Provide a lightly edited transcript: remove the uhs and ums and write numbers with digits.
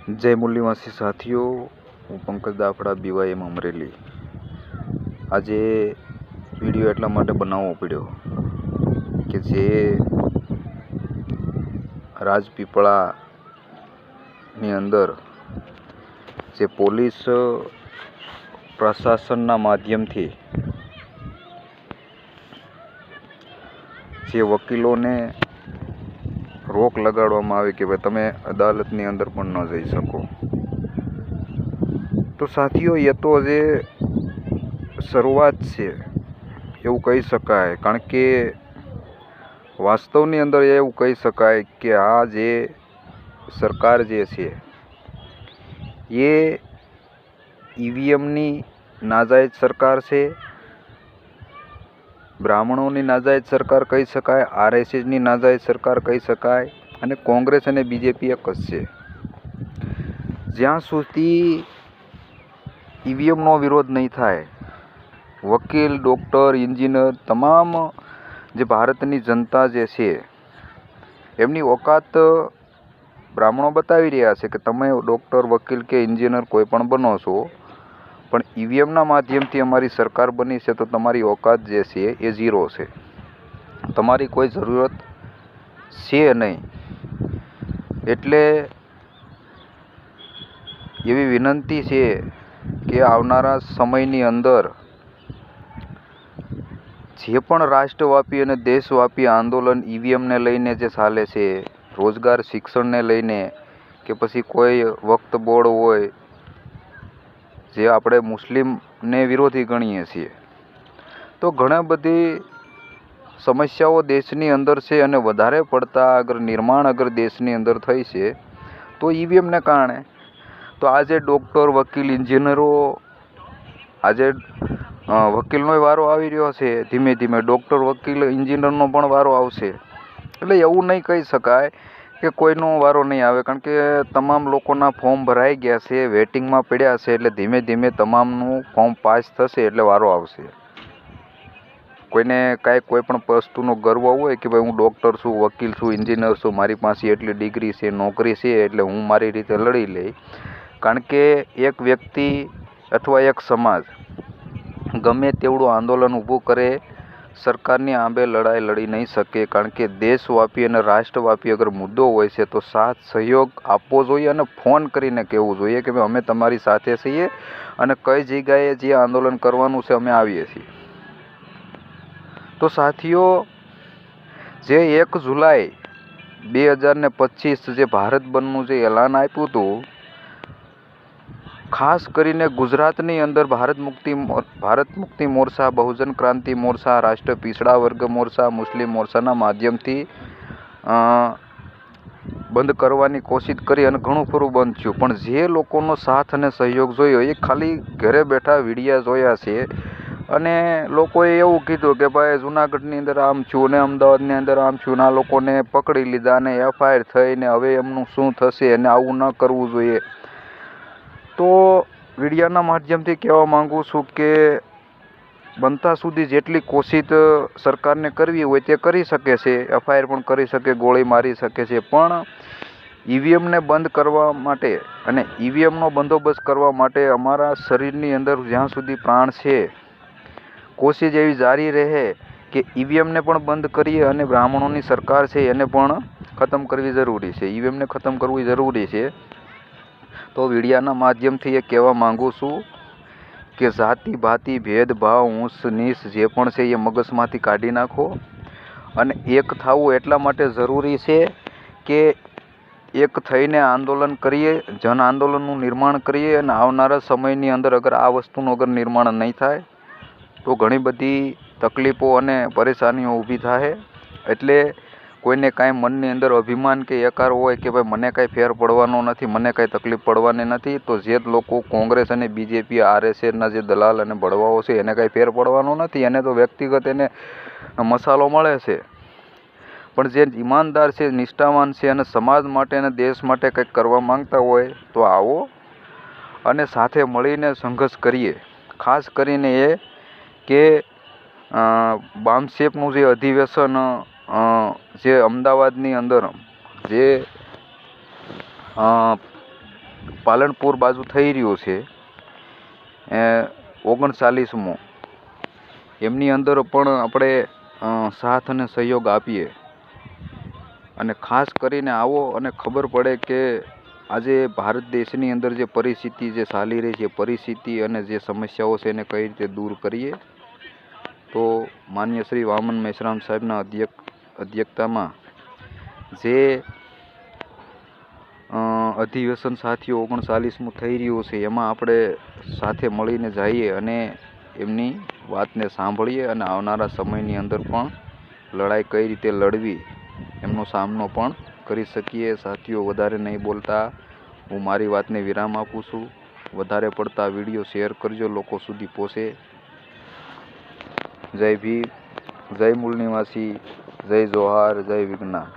जय मूल्यवासी साथियों, हूँ पंकज दाफड़ा BYM अमरेली। आज विडियो एटला माटे बनावવો પડ્યો કે જે રાજપીપળાની અંદર જે પોલીસ પ્રશાસનના માધ્યમથી જે વકીલોને રોક લગાડવામાં આવે કે ભાઈ તમે અદાલતની અંદર પણ ન જઈ શકો। તો સાથીઓ, એ તો જે શરૂઆત છે એવું કહી શકાય, કારણ કે વાસ્તવની અંદર એવું કહી શકાય કે આ જે સરકાર જે છે એ EVMની નાજાયજ સરકાર છે, બ્રાહ્મણોની નાજાયજ સરકાર કહી શકાય, RSSની નાજાયજ સરકાર કહી શકાય, અને કોંગ્રેસ અને BJP એક જ છે। જ્યાં સુધી EVMનો વિરોધ નહીં થાય, વકીલ, ડૉક્ટર, એન્જિનિયર, તમામ જે ભારતની જનતા જે છે એમની ઓકાત બ્રાહ્મણો બતાવી રહ્યા છે કે તમે ડૉક્ટર, વકીલ કે એન્જિનિયર કોઈ પણ બનો છો, પણ EVMના માધ્યમથી અમારી સરકાર બની છે તો તમારી ઓકાત જે છે એ ઝીરો છે, તમારી કોઈ જરૂરત છે નહીં। એટલે એવી વિનંતી છે કે આવનારા સમયની અંદર જે પણ રાષ્ટ્રવ્યાપી અને દેશવ્યાપી આંદોલન EVMને લઈને જે ચાલે છે, રોજગાર શિક્ષણને લઈને, કે પછી કોઈ વક્ફ બોર્ડ હોય જે આપણે મુસ્લિમને વિરોધી ગણીએ છીએ, તો ઘણા બધી સમસ્યાઓ દેશની અંદર છે અને વધારે પડતા અગર નિર્માણ અગર દેશની અંદર થઈ છે તો EVMને કારણે। તો આજે ડૉક્ટર, વકીલ, એન્જિનિયરો, આજે વકીલનો વારો આવી રહ્યો છે, ધીમે ધીમે ડૉક્ટર, વકીલ, એન્જિનિયરનો પણ વારો આવશે। એટલે એવું નહીં કહી શકાય કે કોઈનો વારો નહીં આવે, કારણ કે તમામ લોકોના ફોર્મ ભરાઈ ગયા છે, વેટિંગમાં પડ્યા છે, એટલે ધીમે ધીમે તમામનું ફોર્મ પાસ થશે એટલે વારો આવશે। કોઈને કોઈ પણ વસ્તુનો ગર્વ હોય કે ભાઈ હું ડૉક્ટર છું, વકીલ છું, એન્જિનિયર છું, મારી પાસે એટલી ડિગ્રી છે, નોકરી છે, એટલે હું મારી રીતે લડી લઈ। કારણ કે એક વ્યક્તિ અથવા એક સમાજ ગમે તેવડું આંદોલન ઊભું કરે, સરકારની આંબે લડાઈ લડી નહીં શકે, કારણ કે દેશવ્યાપી અને રાષ્ટ્રવ્યાપી અગર મુદ્દો હોય છે તો સાથ સહયોગ આપવો જોઈએ અને ફોન કરીને કહેવું જોઈએ કે ભાઈ અમે તમારી સાથે છીએ અને કઈ જગ્યાએ જે આંદોલન કરવાનું છે અમે આવીએ છીએ। તો સાથીઓ, જે 1 જુલાઈ 2025 જે ભારત બંધનું જે એલાન આપ્યું હતું, ખાસ કરીને ગુજરાતની અંદર ભારત મુક્તિ મોરચા, બહુજન ક્રાંતિ મોરચા, રાષ્ટ્ર પીછડા વર્ગ મોરચા, મુસ્લિમ મોરચાના માધ્યમથી બંધ કરવાની કોશિશ કરી અને ઘણું ખરું બંધ થયું, પણ જે લોકોનો સાથ અને સહયોગ જોયો એ ખાલી ઘરે બેઠા વિડીયા જોયા છે અને લોકોએ એવું કીધું કે ભાઈ જુનાગઢની અંદર આમ થયું ને અમદાવાદની અંદર આમ થયું ને આ લોકોને પકડી લીધા અને FIR થઈને હવે એમનું શું થશે અને આવું ન કરવું જોઈએ। તો વિડીયાના માધ્યમથી કહેવા માંગુ છું કે બનતા સુધી જેટલી કોશિશ સરકારને કરવી હોય તે કરી શકે છે, FIR પણ કરી શકે, ગોળી મારી શકે છે, પણ EVMને બંધ કરવા માટે અને EVMનો બંદોબસ્ત કરવા માટે અમારા શરીરની અંદર જ્યાં સુધી પ્રાણ છે કોશિશ એવી જારી રહે કે EVMને પણ બંધ કરીએ અને બ્રાહ્મણોની સરકાર છે એને પણ ખતમ કરવી જરૂરી છે, EVMને ખતમ કરવું જરૂરી છે। તો વિડીયાના માધ્યમથી એ કહેવા માંગુ છું કે જાતિ ભાતિ ભેદભાવ ઊંચ નીચ જે પણ છે એ મગજમાંથી કાઢી નાખો અને એક થવું એટલા માટે જરૂરી છે કે એક થઈને આંદોલન કરીએ, જન આંદોલનનું નિર્માણ કરીએ અને આવનારા સમયની અંદર અગર આ વસ્તુનું અગર નિર્માણ નહીં થાય તો ઘણી બધી તકલીફો અને પરેશાનીઓ ઊભી થાય। એટલે કોઈને કાંઈ મનની અંદર અભિમાન કે એકાર હોય કે ભાઈ મને કાંઈ ફેર પડવાનો નથી, મને કાંઈ તકલીફ પડવાની નથી, તો જે લોકો કોંગ્રેસ અને BJP, RSSના જે દલાલ અને બળવાઓ છે એને કાંઈ ફેર પડવાનો નથી, એને તો વ્યક્તિગત એને મસાલો મળે છે, પણ જે ઈમાનદાર છે, નિષ્ઠાવાન છે અને સમાજ માટે અને દેશ માટે કંઈક કરવા માંગતા હોય તો આવો અને સાથે મળીને સંઘર્ષ કરીએ। ખાસ કરીને એ કે બામસેપનું જે અધિવેશન જે અમદાવાદની અંદર જે પાલનપુર બાજુ થઈ રહ્યો છે 39મો, એમની અંદર પણ આપણે સાથ અને સહયોગ આપીએ. અને ખાસ કરીને આવો અને ખબર પડે કે આજે ભારત દેશની અંદર જે પરિસ્થિતિ જે ચાલી રહી છે, પરિસ્થિતિ અને જે સમસ્યાઓ છે એને કઈ રીતે દૂર કરીએ. તો માન્ય શ્રી વામન મેશ્રામ સાહેબના અધ્યક્ષતામાં જે અધિવેશન સાથીઓ 39મું થઈ રહ્યું છે, એમાં આપણે સાથે મળીને જઈએ અને એમની વાતને સાંભળીએ અને આવનારા સમયની અંદર પણ લડાઈ કઈ રીતે લડવી એમનો સામનો પણ કરી શકીએ. સાથીઓ, વધારે નહીં બોલતા હું મારી વાતને વિરામ આપું છું. વધારે પડતા વિડીયો શેર કરજો, લોકો સુધી પહોંચે. જય ભીમ, જય મૂળ નિવાસી, જય જોહાર, જય વિજ્ઞાન.